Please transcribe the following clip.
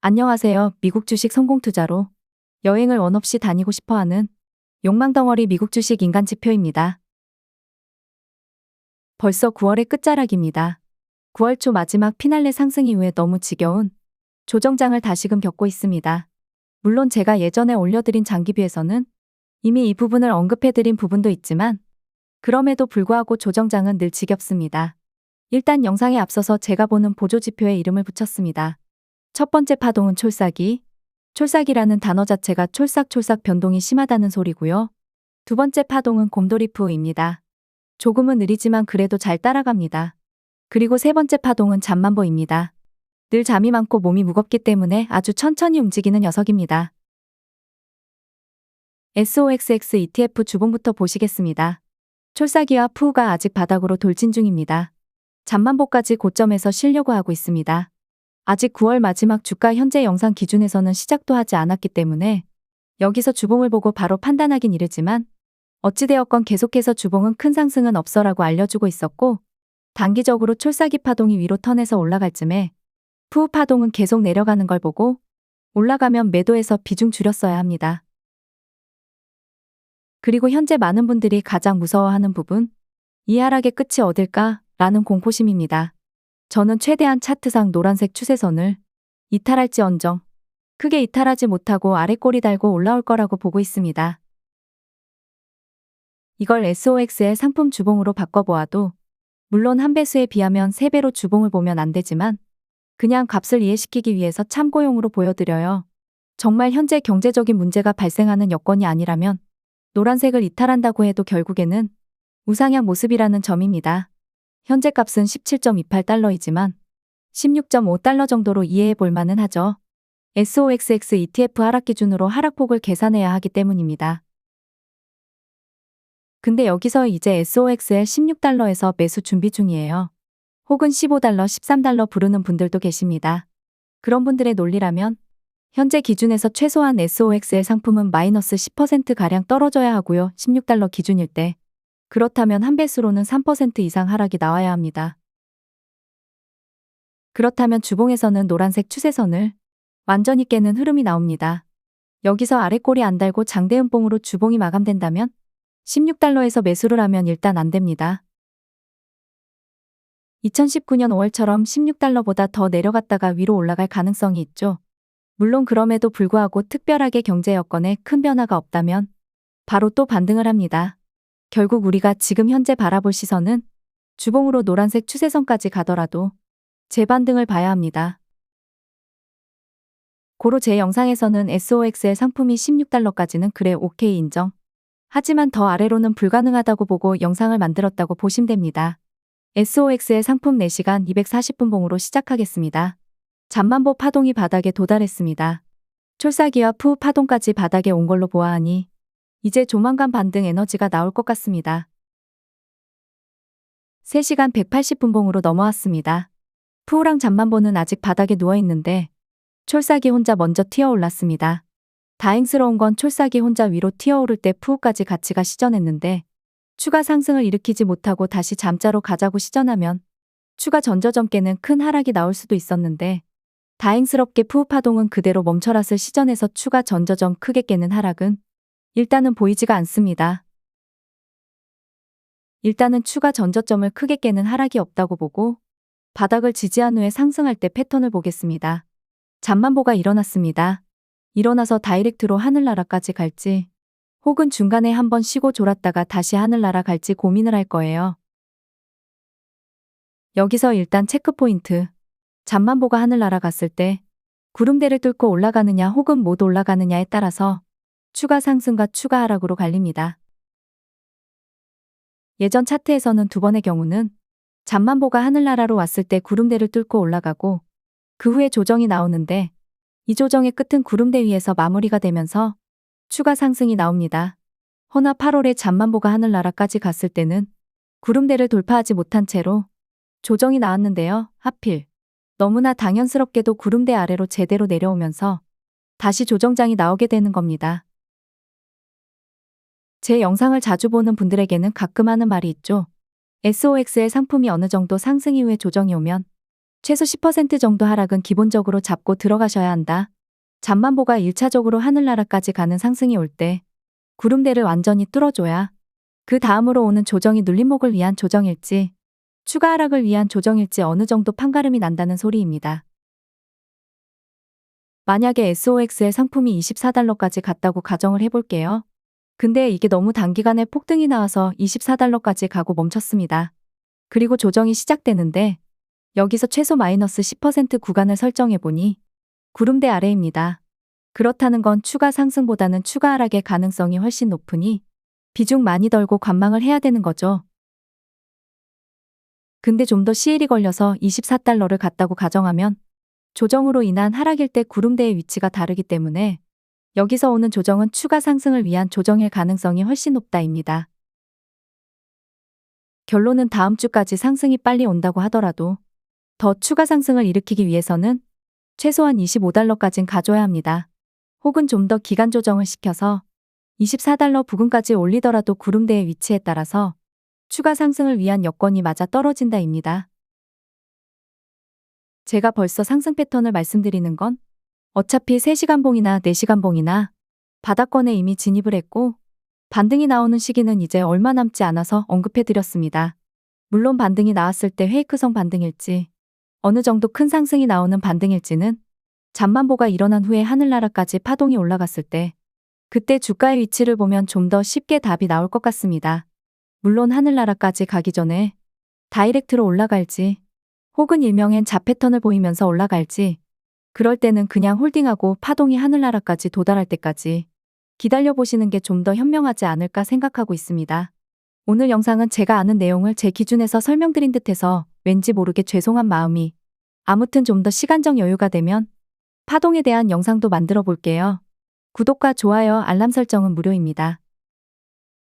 안녕하세요. 미국 주식 성공 투자로 여행을 원 없이 다니고 싶어하는 욕망덩어리 미국 주식 인간 지표입니다. 벌써 9월의 끝자락입니다. 9월 초 마지막 피날레 상승 이후에 너무 지겨운 조정장을 다시금 겪고 있습니다. 물론 제가 예전에 올려드린 장기뷰에서는 이미 이 부분을 언급해드린 부분도 있지만 그럼에도 불구하고 조정장은 늘 지겹습니다. 일단 영상에 앞서서 제가 보는 보조지표에 이름을 붙였습니다. 첫 번째 파동은 촐싹이. 촐싹이라는 단어 자체가 촐싹촐싹 변동이 심하다는 소리고요. 두 번째 파동은 곰돌이푸입니다. 조금은 느리지만 그래도 잘 따라갑니다. 그리고 세 번째 파동은 잠만보입니다. 늘 잠이 많고 몸이 무겁기 때문에 아주 천천히 움직이는 녀석입니다. SOXX ETF 주봉부터 보시겠습니다. 촐싹이와 푸우가 아직 바닥으로 돌진 중입니다. 잠만보까지 고점에서 쉬려고 하고 있습니다. 아직 9월 마지막 주가 현재 영상 기준에서는 시작도 하지 않았기 때문에 여기서 주봉을 보고 바로 판단하긴 이르지만 어찌되었건 계속해서 주봉은 큰 상승은 없어라고 알려주고 있었고 단기적으로 촐싹이 파동이 위로 턴해서 올라갈 쯤에 푸우 파동은 계속 내려가는 걸 보고 올라가면 매도해서 비중 줄였어야 합니다. 그리고 현재 많은 분들이 가장 무서워하는 부분, 이 하락의 끝이 어딜까? 라는 공포심입니다. 저는 최대한 차트상 노란색 추세선을 이탈할지언정 크게 이탈하지 못하고 아래 꼬리 달고 올라올 거라고 보고 있습니다. 이걸 SOX의 상품 주봉으로 바꿔보아도 물론 한 배수에 비하면 3배로 주봉을 보면 안 되지만 그냥 값을 이해시키기 위해서 참고용으로 보여드려요. 정말 현재 경제적인 문제가 발생하는 여건이 아니라면 노란색을 이탈한다고 해도 결국에는 우상향 모습이라는 점입니다. 현재 값은 17.28달러이지만 16.5달러 정도로 이해해 볼 만은 하죠. SOXX ETF 하락 기준으로 하락폭을 계산해야 하기 때문입니다. 근데 여기서 이제 SOXL 16달러에서 매수 준비 중이에요. 혹은 15달러, 13달러 부르는 분들도 계십니다. 그런 분들의 논리라면 현재 기준에서 최소한 SOXL 상품은 마이너스 10%가량 떨어져야 하고요. 16달러 기준일 때. 그렇다면 한 배수로는 3% 이상 하락이 나와야 합니다. 그렇다면 주봉에서는 노란색 추세선을 완전히 깨는 흐름이 나옵니다. 여기서 아래 꼬리 안 달고 장대음봉으로 주봉이 마감된다면 16달러에서 매수를 하면 일단 안 됩니다. 2019년 5월처럼 16달러보다 더 내려갔다가 위로 올라갈 가능성이 있죠. 물론 그럼에도 불구하고 특별하게 경제 여건에 큰 변화가 없다면 바로 또 반등을 합니다. 결국 우리가 지금 현재 바라볼 시선은 주봉으로 노란색 추세선까지 가더라도 재반등을 봐야 합니다. 고로 제 영상에서는 SOX의 상품이 16달러까지는 그래 오케이 인정. 하지만 더 아래로는 불가능하다고 보고 영상을 만들었다고 보시면 됩니다. SOX의 상품 4시간 240분 봉으로 시작하겠습니다. 잠만보 파동이 바닥에 도달했습니다. 촐싹이와 푸우 파동까지 바닥에 온 걸로 보아하니 이제 조만간 반등 에너지가 나올 것 같습니다. 3시간 180분 봉으로 넘어왔습니다. 푸우랑 잠만보는 아직 바닥에 누워있는데 촐싹이 혼자 먼저 튀어올랐습니다. 다행스러운 건 촐싹이 혼자 위로 튀어오를 때 푸우까지 같이가 시전했는데 추가 상승을 일으키지 못하고 다시 잠자로 가자고 시전하면 추가 전저점 깨는 큰 하락이 나올 수도 있었는데 다행스럽게 푸우 파동은 그대로 멈춰랐을 시전에서 추가 전저점 크게 깨는 하락은 일단은 보이지가 않습니다. 일단은 추가 전저점을 크게 깨는 하락이 없다고 보고 바닥을 지지한 후에 상승할 때 패턴을 보겠습니다. 잠만보가 일어났습니다. 일어나서 다이렉트로 하늘나라까지 갈지 혹은 중간에 한번 쉬고 졸았다가 다시 하늘나라 갈지 고민을 할 거예요. 여기서 일단 체크포인트. 잠만보가 하늘나라 갔을 때 구름대를 뚫고 올라가느냐 혹은 못 올라가느냐에 따라서 추가 상승과 추가 하락으로 갈립니다. 예전 차트에서는 두 번의 경우는 잠만보가 하늘나라로 왔을 때 구름대를 뚫고 올라가고 그 후에 조정이 나오는데 이 조정의 끝은 구름대 위에서 마무리가 되면서 추가 상승이 나옵니다. 허나 8월에 잠만보가 하늘나라까지 갔을 때는 구름대를 돌파하지 못한 채로 조정이 나왔는데요. 하필 너무나 당연스럽게도 구름대 아래로 제대로 내려오면서 다시 조정장이 나오게 되는 겁니다. 제 영상을 자주 보는 분들에게는 가끔 하는 말이 있죠. SOX의 상품이 어느 정도 상승 이후에 조정이 오면 최소 10% 정도 하락은 기본적으로 잡고 들어가셔야 한다. 잠만보가 1차적으로 하늘나라까지 가는 상승이 올 때 구름대를 완전히 뚫어줘야 그 다음으로 오는 조정이 눌림목을 위한 조정일지 추가 하락을 위한 조정일지 어느 정도 판가름이 난다는 소리입니다. 만약에 SOX의 상품이 24달러까지 갔다고 가정을 해볼게요. 근데 이게 너무 단기간에 폭등이 나와서 24달러까지 가고 멈췄습니다. 그리고 조정이 시작되는데 여기서 최소 마이너스 10% 구간을 설정해보니 구름대 아래입니다. 그렇다는 건 추가 상승보다는 추가 하락의 가능성이 훨씬 높으니 비중 많이 덜고 관망을 해야 되는 거죠. 근데 좀 더 시일이 걸려서 24달러를 갔다고 가정하면 조정으로 인한 하락일 때 구름대의 위치가 다르기 때문에 여기서 오는 조정은 추가 상승을 위한 조정일 가능성이 훨씬 높다입니다. 결론은 다음 주까지 상승이 빨리 온다고 하더라도 더 추가 상승을 일으키기 위해서는 최소한 25달러까진 가줘야 합니다. 혹은 좀 더 기간 조정을 시켜서 24달러 부근까지 올리더라도 구름대의 위치에 따라서 추가 상승을 위한 여건이 맞아 떨어진다입니다. 제가 벌써 상승 패턴을 말씀드리는 건 어차피 3시간봉이나 4시간봉이나 바닥권에 이미 진입을 했고 반등이 나오는 시기는 이제 얼마 남지 않아서 언급해드렸습니다. 물론 반등이 나왔을 때 페이크성 반등일지 어느 정도 큰 상승이 나오는 반등일지는 잠만보가 일어난 후에 하늘나라까지 파동이 올라갔을 때 그때 주가의 위치를 보면 좀 더 쉽게 답이 나올 것 같습니다. 물론 하늘나라까지 가기 전에 다이렉트로 올라갈지 혹은 일명엔 잡패턴을 보이면서 올라갈지 그럴 때는 그냥 홀딩하고 파동이 하늘나라까지 도달할 때까지 기다려보시는 게 좀 더 현명하지 않을까 생각하고 있습니다. 오늘 영상은 제가 아는 내용을 제 기준에서 설명드린 듯해서 왠지 모르게 죄송한 마음이 아무튼 좀 더 시간적 여유가 되면 파동에 대한 영상도 만들어 볼게요. 구독과 좋아요, 알람 설정은 무료입니다.